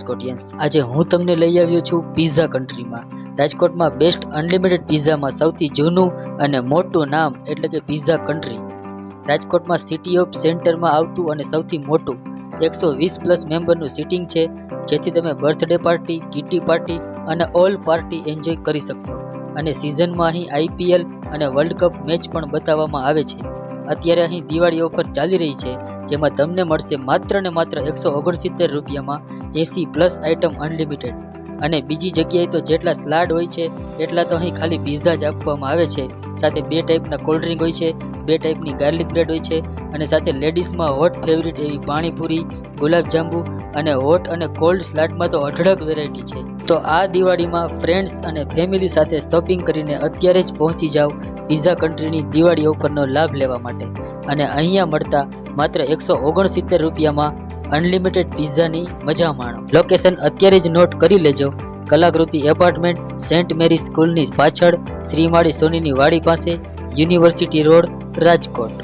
રાજકોટિયન્સ। આજે હું તમને લઈ આવ્યો છું પિઝા કન્ટ્રીમાં। રાજકોટમાં બેસ્ટ અનલિમિટેડ પિઝામાં સૌથી જૂનું અને મોટું નામ એટલે કે પિઝા કન્ટ્રી। રાજકોટમાં સિટી ઓફ સેન્ટરમાં આવતું અને સૌથી મોટું 120+ મેમ્બરનું સિટિંગ છે, જેથી તમે બર્થડે પાર્ટી, કિટી પાર્ટી અને ઓલ પાર્ટી એન્જોય કરી શકશો। અને સિઝનમાં અહીં IPL અને વર્લ્ડ કપ મેચ પણ બતાવવામાં આવે છે। અત્યારે અહીં દિવાળી ઓફર ચાલી રહી છે, જેમાં તમને મળશે માત્ર ને માત્ર 169 રૂપિયામાં 80+ આઇટમ અનલિમિટેડ। અને બીજી જગ્યાએ તો જેટલા સ્લાડ હોય છે એટલા તો અહીં ખાલી પિઝા જ આપવામાં આવે છે। સાથે 2 ટાઈપના કોલ્ડ ડ્રિંક હોય છે, 2 ટાઈપની ગાર્લિક બ્રેડ હોય છે, અને સાથે લેડીઝમાં હોટ ફેવરિટ એવી પાણીપુરી, ગુલાબજાંબુ અને હોટ અને કોલ્ડ સ્લાડમાં તો અઢળક વેરાયટી છે। તો આ દિવાળીમાં ફ્રેન્ડ્સ અને ફેમિલી સાથે શોપિંગ કરીને અત્યારે જ પહોંચી જાઓ પિઝા કન્ટ્રીની દિવાળી ઓફરનો લાભ લેવા માટે, અને અહીંયા મળતા માત્ર 169 રૂપિયામાં અનલિમિટેડ પિઝાની મજા માણો। લોકેશન અત્યારે જ નોટ કરી લેજો, કલાકૃતિ એપાર્ટમેન્ટ, સેન્ટ મેરી સ્કૂલની પાછળ, શ્રીમાળી સોનીની વાડી પાસે, યુનિવર્સિટી રોડ, રાજકોટ।